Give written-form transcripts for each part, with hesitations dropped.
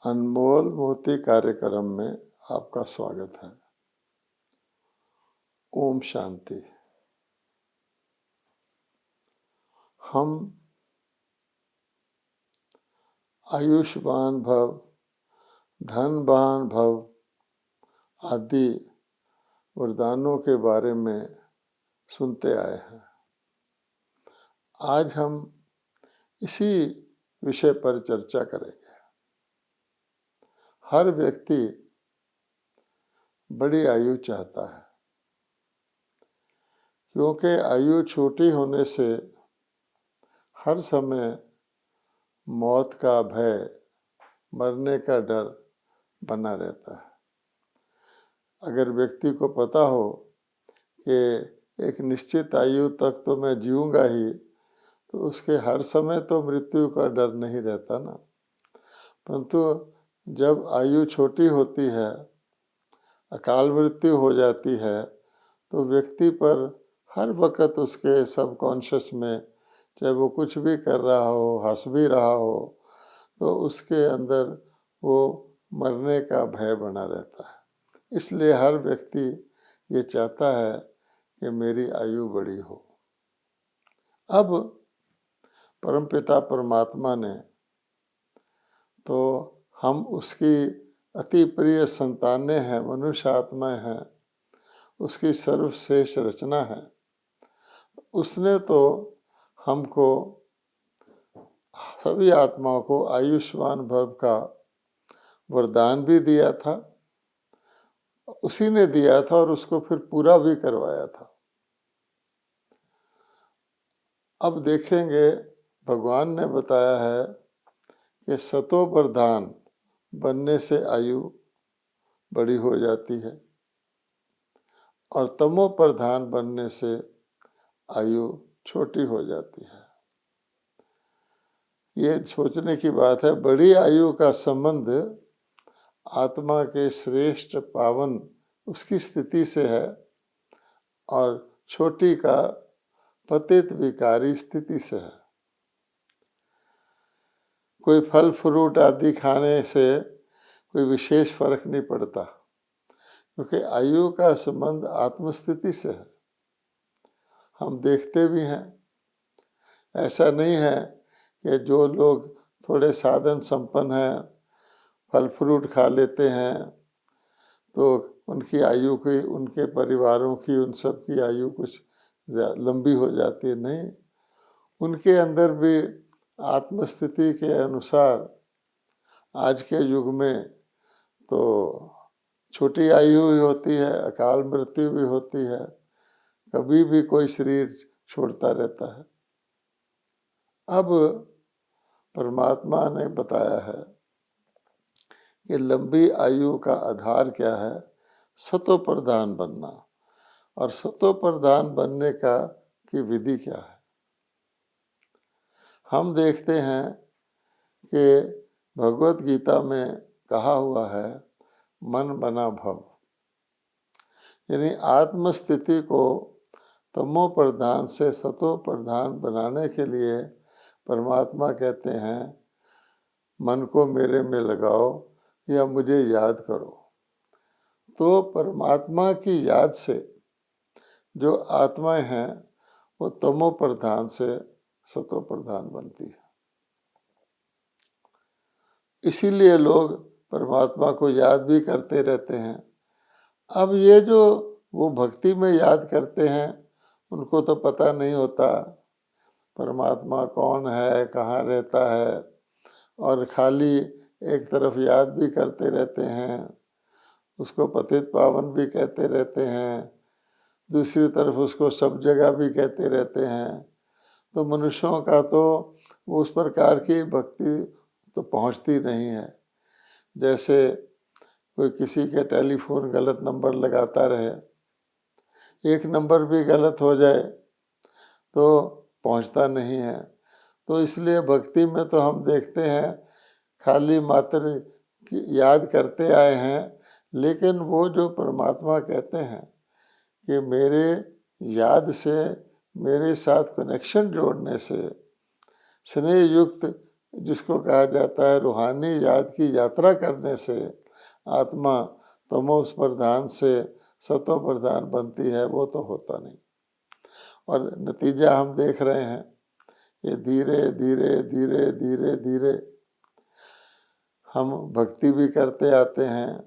अनमोल मोती कार्यक्रम में आपका स्वागत है। ओम शांति। हम आयुष्मान भव, धनवान भव आदि वरदानों के बारे में सुनते आए हैं। आज हम इसी विषय पर चर्चा करेंगे। हर व्यक्ति बड़ी आयु चाहता है, क्योंकि आयु छोटी होने से हर समय मौत का भय, मरने का डर बना रहता है। अगर व्यक्ति को पता हो कि एक निश्चित आयु तक तो मैं जीऊँगा ही, तो उसके हर समय तो मृत्यु का डर नहीं रहता ना। परंतु जब आयु छोटी होती है, अकाल मृत्यु हो जाती है, तो व्यक्ति पर हर वक्त उसके सबकॉन्शियस में, चाहे वो कुछ भी कर रहा हो, हंस भी रहा हो, तो उसके अंदर वो मरने का भय बना रहता है। इसलिए हर व्यक्ति ये चाहता है कि मेरी आयु बड़ी हो। अब परमपिता परमात्मा ने तो हम उसकी अति प्रिय संतानें हैं, मनुष्य आत्माएं हैं, उसकी सर्वश्रेष्ठ रचना है। उसने तो हमको, सभी आत्माओं को आयुष्मान भव का वरदान भी दिया था, उसी ने दिया था और उसको फिर पूरा भी करवाया था। अब देखेंगे, भगवान ने बताया है कि सतो प्रधान बनने से आयु बड़ी हो जाती है और तमो प्रधान बनने से आयु छोटी हो जाती है। ये सोचने की बात है। बड़ी आयु का संबंध आत्मा के श्रेष्ठ पावन उसकी स्थिति से है और छोटी का पतित विकारी स्थिति से है। कोई फल फ्रूट आदि खाने से कोई विशेष फर्क नहीं पड़ता, क्योंकि आयु का संबंध आत्मस्थिति से है। हम देखते भी हैं, ऐसा नहीं है कि जो लोग थोड़े साधन संपन्न हैं, फल फ्रूट खा लेते हैं, तो उनकी आयु की, उनके परिवारों की, उन सब की आयु कुछ लंबी हो जाती है। नहीं, उनके अंदर भी आत्मस्थिति के अनुसार आज के युग में तो छोटी आयु भी होती है, अकाल मृत्यु भी होती है, कभी भी कोई शरीर छोड़ता रहता है। अब परमात्मा ने बताया है कि लंबी आयु का आधार क्या है? सतो प्रधान बनना। और सतो प्रधान बनने की विधि क्या है? हम देखते हैं कि भगवत गीता में कहा हुआ है, मन बना भव। यानी आत्मस्थिति को तमो प्रधान से सतो प्रधान बनाने के लिए परमात्मा कहते हैं, मन को मेरे में लगाओ या मुझे याद करो। तो परमात्मा की याद से जो आत्माएं हैं, वो तमो प्रधान से सतो प्रधान बनती है। इसीलिए लोग परमात्मा को याद भी करते रहते हैं। अब ये जो वो भक्ति में याद करते हैं, उनको तो पता नहीं होता परमात्मा कौन है, कहाँ रहता है, और खाली एक तरफ याद भी करते रहते हैं, उसको पतित पावन भी कहते रहते हैं, दूसरी तरफ उसको सब जगह भी कहते रहते हैं। तो मनुष्यों का तो उस प्रकार की भक्ति तो पहुंचती नहीं है। जैसे कोई किसी के टेलीफोन गलत नंबर लगाता रहे, एक नंबर भी गलत हो जाए तो पहुंचता नहीं है। तो इसलिए भक्ति में तो हम देखते हैं खाली मात्र याद करते आए हैं, लेकिन वो जो परमात्मा कहते हैं कि मेरे याद से, मेरे साथ कनेक्शन जोड़ने से, स्नेह युक्त जिसको कहा जाता है रूहानी याद की यात्रा करने से आत्मा तमोस प्रधान से सतो प्रधान बनती है, वो तो होता नहीं। और नतीजा हम देख रहे हैं, ये धीरे धीरे धीरे धीरे धीरे हम भक्ति भी करते आते हैं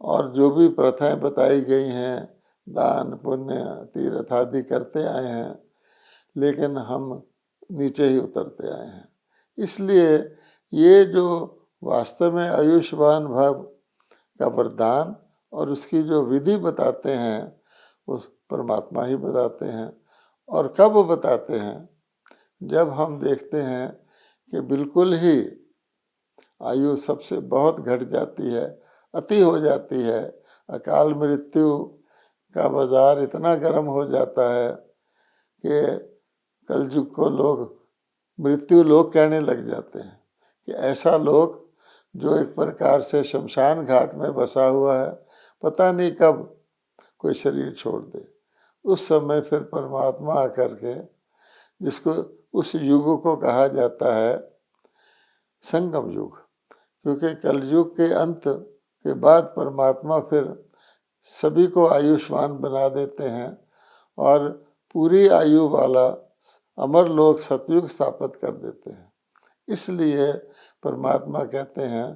और जो भी प्रथाएं बताई गई हैं, दान पुण्य तीर्थ आदि करते आए हैं, लेकिन हम नीचे ही उतरते आए हैं। इसलिए ये जो वास्तव में आयुष्मान भव का वरदान और उसकी जो विधि बताते हैं, उस परमात्मा ही बताते हैं। और कब बताते हैं? जब हम देखते हैं कि बिल्कुल ही आयु सबसे बहुत घट जाती है, अति हो जाती है, अकाल मृत्यु का बाजार इतना गर्म हो जाता है कि कलयुग को लोग मृत्यु लोग कहने लग जाते हैं कि ऐसा लोग जो एक प्रकार से शमशान घाट में बसा हुआ है, पता नहीं कब कोई शरीर छोड़ दे। उस समय फिर परमात्मा आकर के, जिसको उस युग को कहा जाता है संगम युग, क्योंकि कलयुग के अंत के बाद परमात्मा फिर सभी को आयुष्मान बना देते हैं और पूरी आयु वाला अमर लोक सतयुग स्थापित कर देते हैं। इसलिए परमात्मा कहते हैं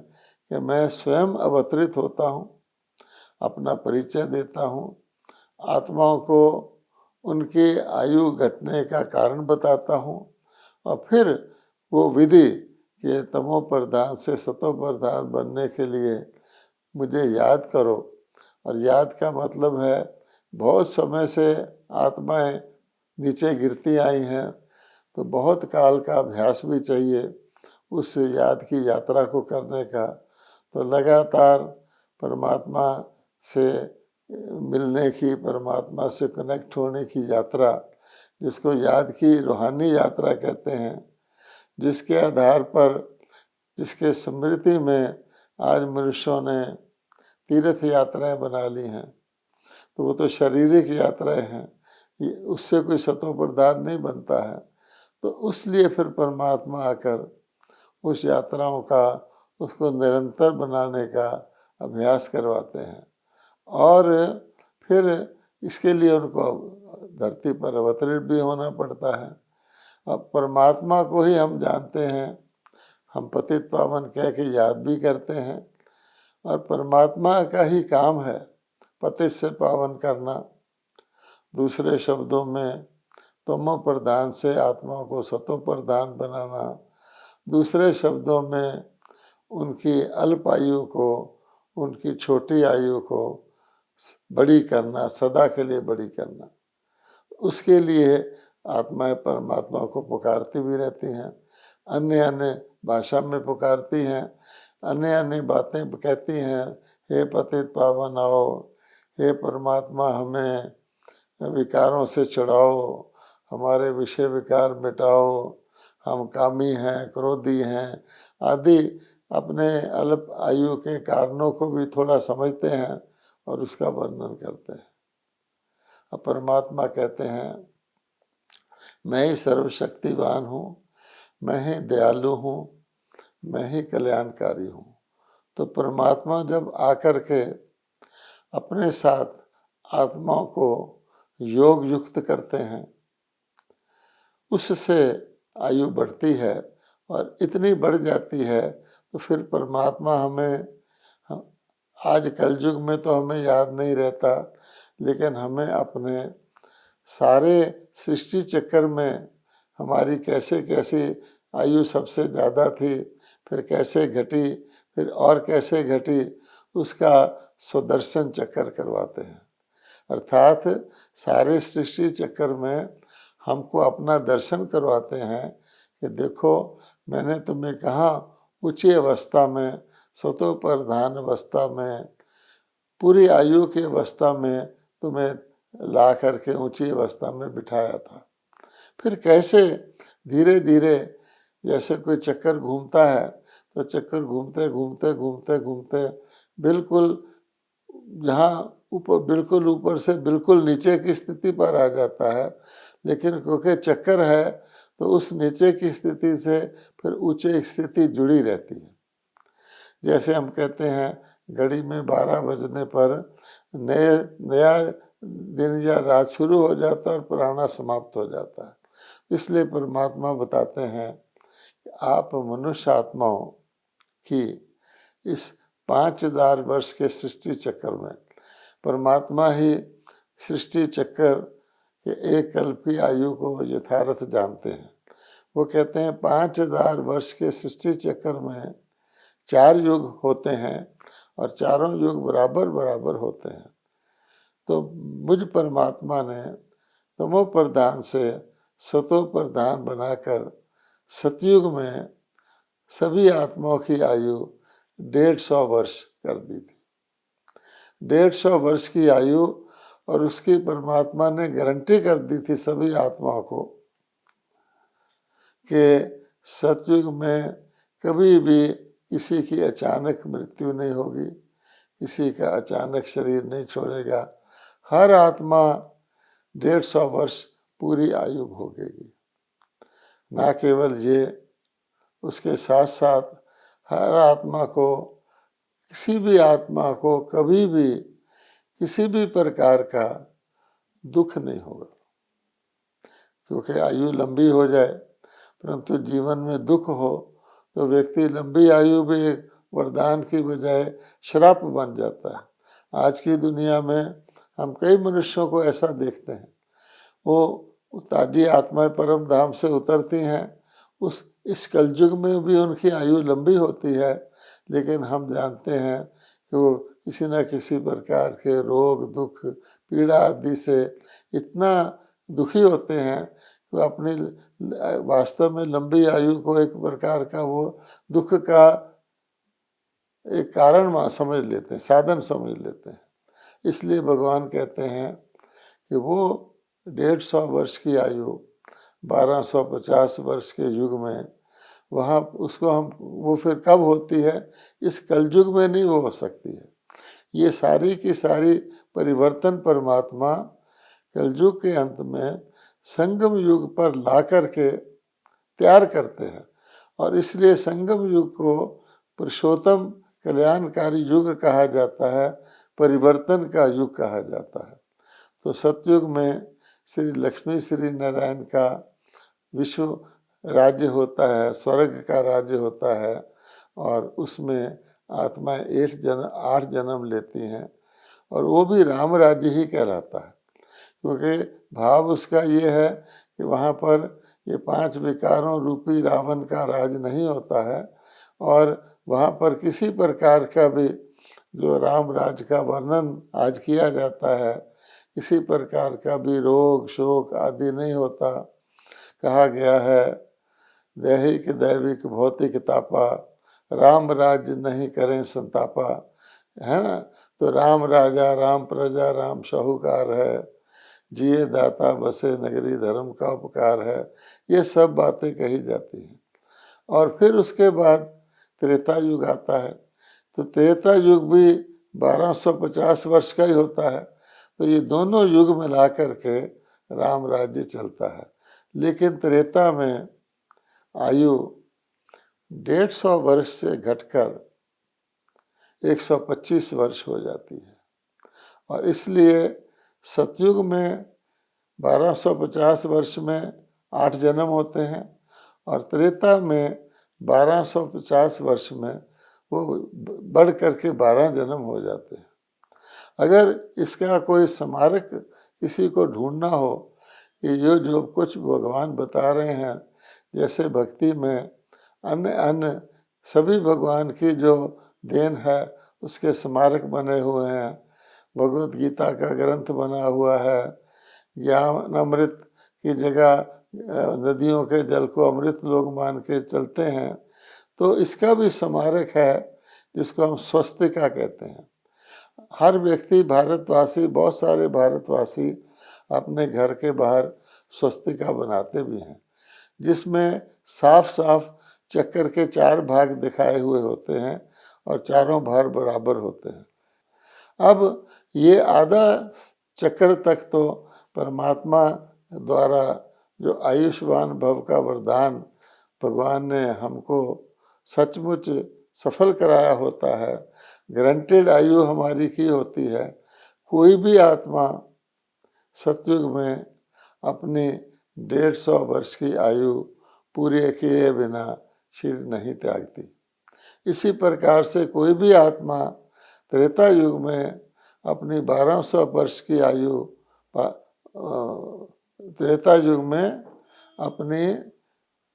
कि मैं स्वयं अवतरित होता हूँ, अपना परिचय देता हूँ, आत्माओं को उनकी आयु घटने का कारण बताता हूँ और फिर वो विधि कि तमो प्रधान से सतो प्रधान बनने के लिए मुझे याद करो। और याद का मतलब है बहुत समय से आत्माएं नीचे गिरती आई हैं, तो बहुत काल का अभ्यास भी चाहिए उस याद की यात्रा को करने का। तो लगातार परमात्मा से मिलने की, परमात्मा से कनेक्ट होने की यात्रा, जिसको याद की रूहानी यात्रा कहते हैं, जिसके आधार पर, जिसके स्मृति में आज मनुष्यों ने तीर्थ यात्राएं बना ली हैं, तो वो तो शारीरिक यात्राएं हैं, उससे कोई सतो प्रधान नहीं बनता है। तो इसलिए फिर परमात्मा आकर उस यात्राओं का, उसको निरंतर बनाने का अभ्यास करवाते हैं और फिर इसके लिए उनको धरती पर अवतरित भी होना पड़ता है। अब परमात्मा को ही हम जानते हैं, हम पतित पावन कह के याद भी करते हैं और परमात्मा का ही काम है पतित से पावन करना। दूसरे शब्दों में तमो प्रधान से आत्मा को सतो प्रधान बनाना, दूसरे शब्दों में उनकी अल्प आयु को, उनकी छोटी आयु को बड़ी करना, सदा के लिए बड़ी करना। उसके लिए आत्माएं परमात्मा को पुकारती भी रहती हैं, अन्य अन्य भाषा में पुकारती हैं, अन्य अन्य बातें कहती हैं, हे पतित पावन आओ, हे परमात्मा हमें विकारों से छुड़ाओ, हमारे विषय विकार मिटाओ, हम कामी हैं, क्रोधी हैं आदि अपने अल्प आयु के कारणों को भी थोड़ा समझते हैं और उसका वर्णन करते हैं। अब परमात्मा कहते हैं मैं ही सर्वशक्तिवान हूँ, मैं ही दयालु हूँ, मैं ही कल्याणकारी हूँ। तो परमात्मा जब आकर के अपने साथ आत्माओं को योग युक्त करते हैं, उससे आयु बढ़ती है और इतनी बढ़ जाती है तो फिर परमात्मा हमें, आज कलयुग में तो हमें याद नहीं रहता, लेकिन हमें अपने सारे सृष्टि चक्कर में हमारी कैसे कैसे आयु सबसे ज़्यादा थी, फिर कैसे घटी, फिर और कैसे घटी, उसका स्वदर्शन चक्कर करवाते हैं। अर्थात सारे सृष्टि चक्कर में हमको अपना दर्शन करवाते हैं कि देखो मैंने तुम्हें कहाँ ऊंची अवस्था में, सतो प्रधान अवस्था में, पूरी आयु की अवस्था में तुम्हें ला करके ऊंची अवस्था में बिठाया था। फिर कैसे धीरे धीरे जैसे कोई चक्कर घूमता है, तो चक्कर घूमते घूमते घूमते घूमते बिल्कुल जहाँ ऊपर, बिल्कुल ऊपर से बिल्कुल नीचे की स्थिति पर आ जाता है। लेकिन क्योंकि चक्कर है तो उस नीचे की स्थिति से फिर ऊंचे स्थिति जुड़ी रहती है। जैसे हम कहते हैं घड़ी में 12 बजने पर नया दिन या रात शुरू हो जाता है और पुराना समाप्त हो जाता है। इसलिए परमात्मा बताते हैं कि आप मनुष्य आत्माओं की इस 5000 वर्ष के सृष्टि चक्र में परमात्मा ही सृष्टि चक्र के एक कल्प की आयु को यथार्थ जानते हैं। वो कहते हैं 5000 वर्ष के सृष्टि चक्र में 4 युग होते हैं और चारों युग बराबर बराबर होते हैं। तो मुझ परमात्मा ने तमो प्रधान से सतो प्रधान बनाकर सतयुग में सभी आत्माओं की आयु 150 वर्ष कर दी थी। 150 वर्ष की आयु, और उसकी परमात्मा ने गारंटी कर दी थी सभी आत्माओं को कि सतयुग में कभी भी किसी की अचानक मृत्यु नहीं होगी, किसी का अचानक शरीर नहीं छोड़ेगा, हर आत्मा 150 वर्ष पूरी आयु भोगेगी। ना केवल ये, उसके साथ साथ हर आत्मा को, किसी भी आत्मा को कभी भी किसी भी प्रकार का दुख नहीं होगा। क्योंकि आयु लंबी हो जाए परंतु जीवन में दुख हो तो व्यक्ति लंबी आयु भी एक वरदान की बजाय श्राप बन जाता है। आज की दुनिया में हम कई मनुष्यों को ऐसा देखते हैं, वो ताजी आत्माएं परम धाम से उतरती हैं, इस कलयुग में भी उनकी आयु लंबी होती है, लेकिन हम जानते हैं कि वो किसी न किसी प्रकार के रोग दुख पीड़ा आदि से इतना दुखी होते हैं कि अपनी वास्तव में लंबी आयु को एक प्रकार का वो दुख का एक कारण समझ लेते हैं, साधन समझ लेते हैं। इसलिए भगवान कहते हैं कि वो 150 वर्ष की आयु 1250 वर्ष के युग में, वहाँ उसको हम वो फिर कब होती है, इस कलयुग में नहीं वो हो सकती है। ये सारी की सारी परिवर्तन परमात्मा कलयुग के अंत में संगम युग पर ला करके तैयार करते हैं, और इसलिए संगम युग को पुरुषोत्तम कल्याणकारी युग कहा जाता है, परिवर्तन का युग कहा जाता है। तो सतयुग में श्री लक्ष्मी श्री नारायण का विश्व राज्य होता है, स्वर्ग का राज्य होता है, और उसमें आत्माएं 8 जन्म लेती हैं, और वो भी राम राज्य ही कहलाता है। क्योंकि भाव उसका ये है कि वहाँ पर ये 5 विकारों रूपी रावण का राज नहीं होता है, और वहाँ पर किसी प्रकार का भी जो राम राज का वर्णन आज किया जाता है, किसी प्रकार का भी रोग शोक आदि नहीं होता। कहा गया है दैहिक दैविक भौतिक तापा, राम राज्य नहीं करें संतापा, है ना। तो राम राजा राम प्रजा राम साहूकार है, जिए दाता बसे नगरी धर्म का उपकार है, ये सब बातें कही जाती हैं। और फिर उसके बाद त्रेता युग आता है, तो त्रेता युग भी 1250 वर्ष का ही होता है। तो ये दोनों युग मिला करके राम राज्य चलता है। लेकिन त्रेता में आयु 150 वर्ष से घटकर 125 वर्ष हो जाती है, और इसलिए सतयुग में 1250 वर्ष में 8 जन्म होते हैं, और त्रेता में 1250 वर्ष में वो बढ़ करके 12 जन्म हो जाते हैं। अगर इसका कोई स्मारक किसी को ढूंढना हो कि ये जो कुछ भगवान बता रहे हैं, जैसे भक्ति में अन्य अन्य सभी भगवान की जो देन है उसके स्मारक बने हुए हैं, भगवत गीता का ग्रंथ बना हुआ है, ज्ञान अमृत की जगह नदियों के जल को अमृत लोग मान के चलते हैं, तो इसका भी स्मारक है जिसको हम स्वस्तिका कहते हैं। हर व्यक्ति भारतवासी, बहुत सारे भारतवासी अपने घर के बाहर स्वस्तिका बनाते भी हैं, जिसमें साफ साफ चक्कर के 4 भाग दिखाए हुए होते हैं और चारों भाग बराबर होते हैं। अब ये आधा चक्र तक तो परमात्मा द्वारा जो आयुष्मान भव का वरदान भगवान ने हमको सचमुच सफल कराया होता है, ग्रांटेड आयु हमारी की होती है। कोई भी आत्मा सतयुग में अपनी 150 वर्ष की आयु पूरे किए बिना शरीर नहीं त्यागती। इसी प्रकार से कोई भी आत्मा त्रेता युग में अपनी 1200 वर्ष की आयु त्रेता युग में अपनी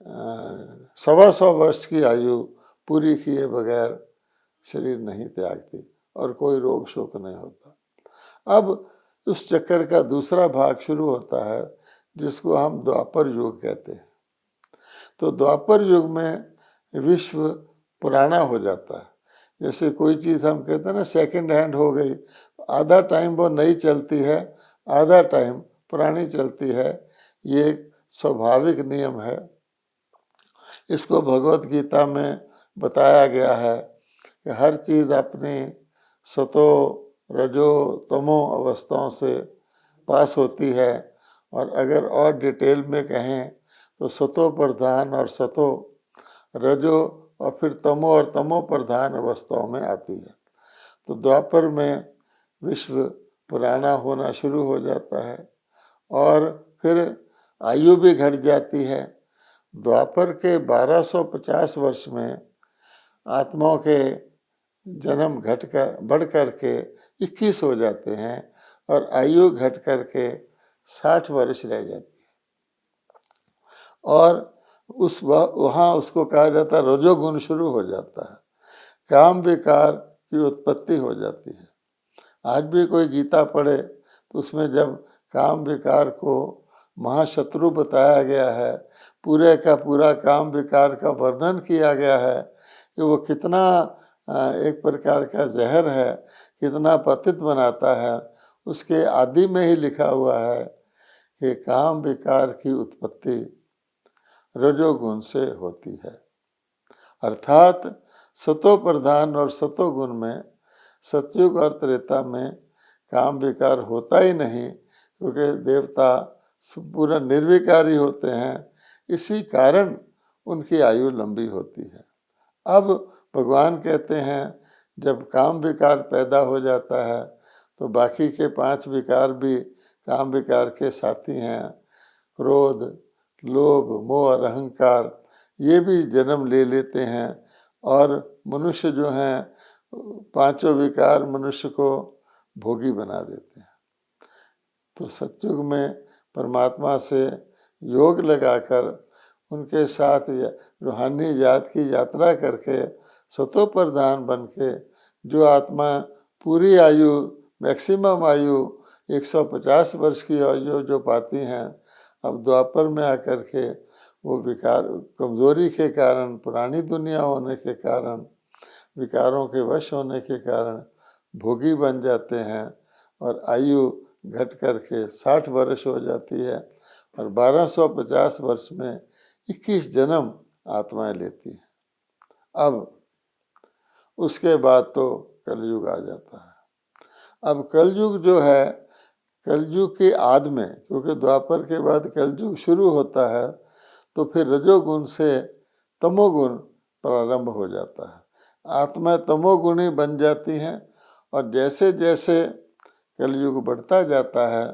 125 वर्ष की आयु पूरी किए बगैर शरीर नहीं त्यागती और कोई रोग शोक नहीं होता। अब उस चक्कर का दूसरा भाग शुरू होता है जिसको हम द्वापर युग कहते हैं। तो द्वापर युग में विश्व पुराना हो जाता है। जैसे कोई चीज़ हम कहते हैं ना सेकंड हैंड हो गई, आधा टाइम वो नई चलती है, आधा टाइम पुरानी चलती है। ये एक स्वाभाविक नियम है। इसको भगवत गीता में बताया गया है कि हर चीज़ अपनी सतो रजो तमो अवस्थाओं से पास होती है, और अगर और डिटेल में कहें तो सतो प्रधान और सतो रजो और फिर तमो और तमो प्रधान अवस्थाओं में आती है। तो द्वापर में विश्व पुराना होना शुरू हो जाता है और फिर आयु भी घट जाती है। द्वापर के 1250 वर्ष में आत्माओं के जन्म बढ़ कर के 21 हो जाते हैं और आयु घट कर के 60 वर्ष रह जाती है। और वहाँ उसको कहा जाता है रजोगुण शुरू हो जाता है, काम विकार की उत्पत्ति हो जाती है। आज भी कोई गीता पढ़े तो उसमें जब काम विकार को महाशत्रु बताया गया है, पूरे का पूरा काम विकार का वर्णन किया गया है कि वो कितना एक प्रकार का जहर है, कितना पतित बनाता है। उसके आदि में ही लिखा हुआ है कि काम विकार की उत्पत्ति रजोगुण से होती है। अर्थात सतो प्रधान और सतो गुण में सतयुग और त्रेता में काम विकार होता ही नहीं, क्योंकि देवता पूरा निर्विकारी होते हैं। इसी कारण उनकी आयु लंबी होती है। अब भगवान कहते हैं जब काम विकार पैदा हो जाता है तो बाकी के 5 विकार भी काम विकार के साथी हैं। क्रोध, लोभ, मोह और अहंकार ये भी जन्म ले लेते हैं और मनुष्य जो हैं 5 विकार मनुष्य को भोगी बना देते हैं। तो सतयुग में परमात्मा से योग लगाकर उनके साथ रूहानी जात की यात्रा करके सतो प्रधान बन के जो आत्मा पूरी आयु मैक्सिमम आयु 150 वर्ष की आयु जो पाती हैं, अब द्वापर में आकर के वो विकार कमजोरी के कारण, पुरानी दुनिया होने के कारण, विकारों के वश होने के कारण भोगी बन जाते हैं और आयु घट करके 60 वर्ष हो जाती है और 1250 वर्ष में 21 जन्म आत्माएं लेती हैं। अब उसके बाद तो कलयुग आ जाता है। अब कलयुग जो है, कलयुग के आद में, क्योंकि द्वापर के बाद कलयुग शुरू होता है, तो फिर रजोगुण से तमोगुण प्रारंभ हो जाता है। आत्मा तमोगुणी बन जाती हैं और जैसे जैसे कलयुग बढ़ता जाता है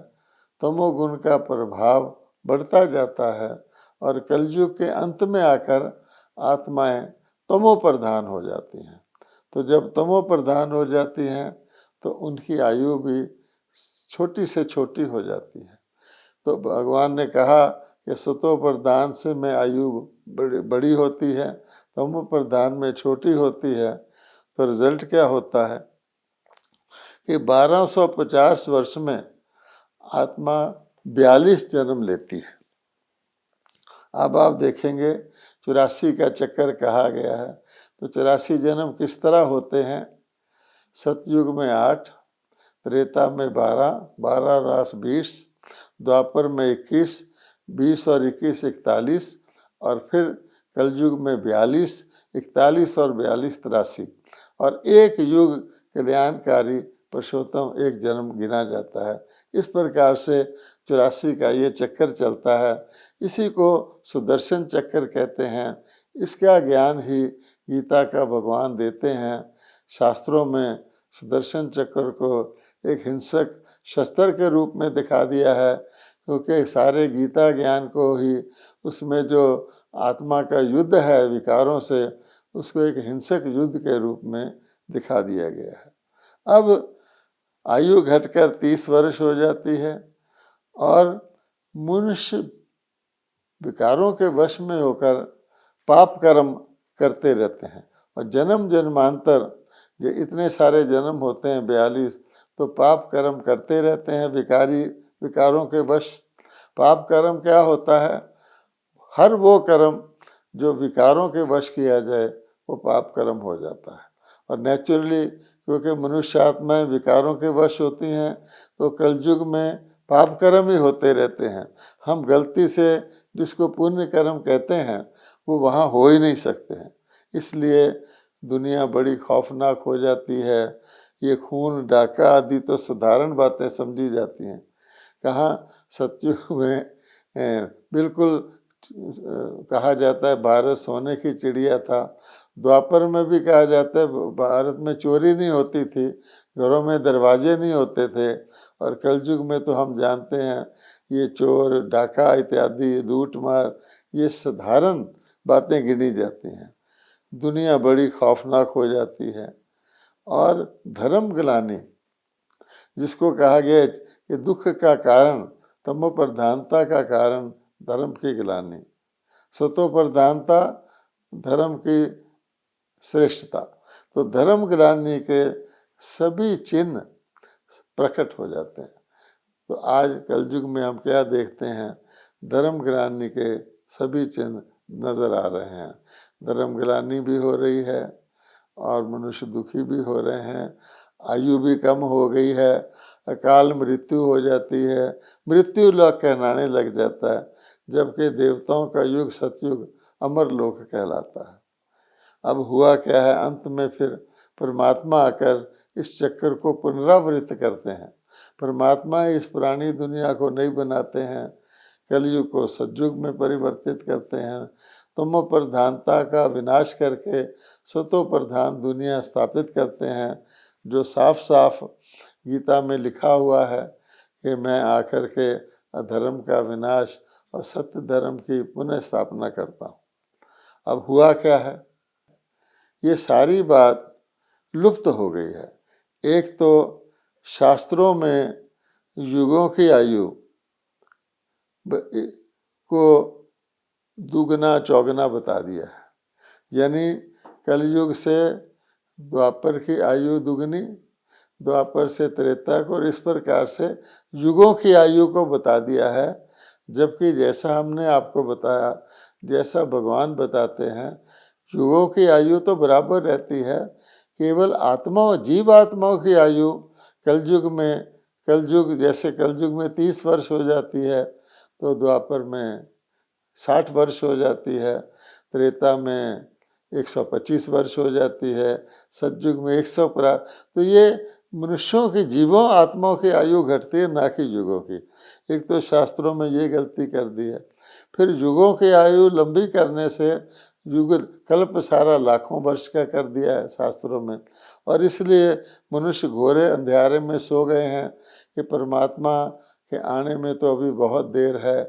तमोगुण का प्रभाव बढ़ता जाता है और कलयुग के अंत में आकर आत्माएं तमो प्रधान हो जाती हैं। तो जब तमो प्रधान हो जाती हैं तो उनकी आयु भी छोटी से छोटी हो जाती है। तो भगवान ने कहा कि सतो प्रधान से में आयु बड़ी होती है, तमो प्रधान में छोटी होती है। तो रिजल्ट क्या होता है कि 1250 वर्ष में आत्मा 42 जन्म लेती है। अब आप देखेंगे 84 का चक्कर कहा गया है। तो 84 जन्म किस तरह होते हैं? सतयुग में 8, त्रेता में 12, 12 रास 20, द्वापर में 21, 20 और 21 41, और फिर कलयुग में 42, 41 और 42 83, और एक युग कल्याणकारी पुरुषोत्तम एक जन्म गिना जाता है। इस प्रकार से 84 का ये चक्कर चलता है। इसी को सुदर्शन चक्कर कहते हैं। इसका ज्ञान ही गीता का भगवान देते हैं। शास्त्रों में सुदर्शन चक्र को एक हिंसक शस्त्र के रूप में दिखा दिया है, क्योंकि सारे गीता ज्ञान को ही उसमें जो आत्मा का युद्ध है विकारों से, उसको एक हिंसक युद्ध के रूप में दिखा दिया गया है। अब आयु घटकर 30 वर्ष हो जाती है और मनुष्य विकारों के वश में होकर पाप कर्म करते रहते हैं और जन्म जन्मांतर जो इतने सारे जन्म होते हैं 42, तो पाप कर्म करते रहते हैं विकारों के वश। पाप कर्म क्या होता है? हर वो कर्म जो विकारों के वश किया जाए वो पाप कर्म हो जाता है। और नेचुरली क्योंकि मनुष्य आत्माएं विकारों के वश होती हैं, तो कलयुग में पाप कर्म ही होते रहते हैं। हम गलती से जिसको पुण्य कर्म कहते हैं वो वहाँ हो ही नहीं सकते हैं। इसलिए दुनिया बड़ी खौफनाक हो जाती है। ये खून डाका आदि तो साधारण बातें समझी जाती हैं। कहाँ सतयुग में बिल्कुल कहा जाता है भारत सोने की चिड़िया था। द्वापर में भी कहा जाता है भारत में चोरी नहीं होती थी, घरों में दरवाजे नहीं होते थे। और कलयुग में तो हम जानते हैं ये चोर डाका इत्यादि लूट मार ये साधारण बातें गिनी जाती हैं। दुनिया बड़ी खौफनाक हो जाती है। और धर्म ग्लानि जिसको कहा गया कि दुख का कारण, तमो प्रधानता का कारण धर्म की ग्लानि, सतो प्रधानता धर्म की श्रेष्ठता। तो धर्म ग्लानि के सभी चिन्ह प्रकट हो जाते हैं। तो आज कलयुग में हम क्या देखते हैं? धर्म ग्लानि के सभी चिन्ह नजर आ रहे हैं। धर्म ग्लानि भी हो रही है और मनुष्य दुखी भी हो रहे हैं। आयु भी कम हो गई है, अकाल मृत्यु हो जाती है, मृत्यु लोक कहलाने लग जाता है, जबकि देवताओं का युग सतयुग अमर लोक कहलाता है। अब हुआ क्या है? अंत में फिर परमात्मा आकर इस चक्कर को पुनरावृत्त करते हैं। परमात्मा इस पुरानी दुनिया को नहीं बनाते हैं, कलयुग को सतयुग में परिवर्तित करते हैं। तमो प्रधानता का विनाश करके सतो प्रधान दुनिया स्थापित करते हैं, जो साफ साफ गीता में लिखा हुआ है कि मैं आकर के अधर्म का विनाश और सत्य धर्म की पुनः स्थापना करता हूँ। अब हुआ क्या है? ये सारी बात लुप्त हो गई है। एक तो शास्त्रों में युगों की आयु को दुगना चौगुना बता दिया है। यानी कलयुग से द्वापर की आयु दुगनी, द्वापर से त्रेता को, और इस प्रकार से युगों की आयु को बता दिया है। जबकि जैसा हमने आपको बताया, जैसा भगवान बताते हैं, युगों की आयु तो बराबर रहती है। केवल आत्माओं जीव आत्माओं की आयु कलयुग जैसे कलयुग में 30 वर्ष हो जाती है, तो द्वापर में 60 वर्ष हो जाती है, त्रेता में 125 वर्ष हो जाती है, सतयुग में 100 पर। तो ये मनुष्यों की जीवों आत्माओं की आयु घटती है, ना कि युगों की। एक तो शास्त्रों में ये गलती कर दी है। फिर युगों की आयु लंबी करने से युग कल्प सारा लाखों वर्ष का कर दिया है शास्त्रों में। और इसलिए मनुष्य घोरे अंधेरे में सो गए हैं कि परमात्मा के आने में तो अभी बहुत देर है,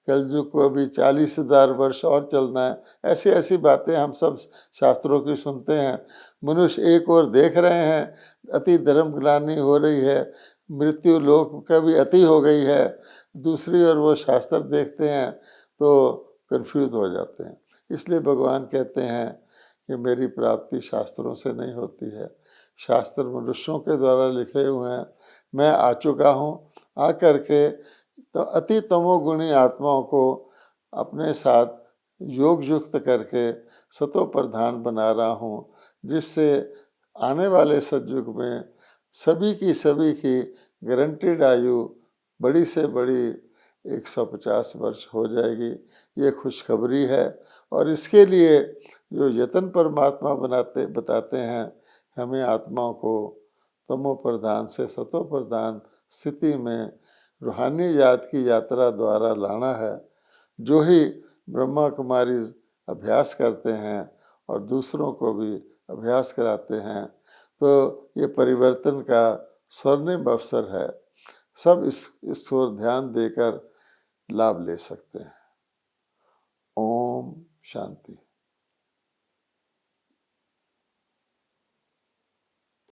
कलयुग को अभी 40,000 वर्ष और चलना है। ऐसी ऐसी बातें हम सब शास्त्रों की सुनते हैं। मनुष्य एक ओर देख रहे हैं अति धर्म ग्लानि हो रही है, मृत्यु लोक का भी अति हो गई है, दूसरी ओर वो शास्त्र देखते हैं तो कंफ्यूज हो जाते हैं। इसलिए भगवान कहते हैं कि मेरी प्राप्ति शास्त्रों से नहीं होती है, शास्त्र मनुष्यों के द्वारा लिखे हुए हैं। मैं आ चुका हूँ, आ करके तो अति तमोगुणी आत्माओं को अपने साथ योग युक्त करके सतो प्रधान बना रहा हूँ, जिससे आने वाले सतयुग में सभी की गारंटीड आयु बड़ी से बड़ी 150 वर्ष हो जाएगी। ये खुशखबरी है। और इसके लिए जो यतन परमात्मा बताते हैं हमें आत्माओं को तमो प्रधान से सतो प्रधान स्थिति में रूहानी याद की यात्रा द्वारा लाना है। जो ही ब्रह्मा कुमारी अभ्यास करते हैं और दूसरों को भी अभ्यास कराते हैं, तो ये परिवर्तन का स्वर्णिम अवसर है। सब इस ओर ध्यान देकर लाभ ले सकते हैं। ओम शांति।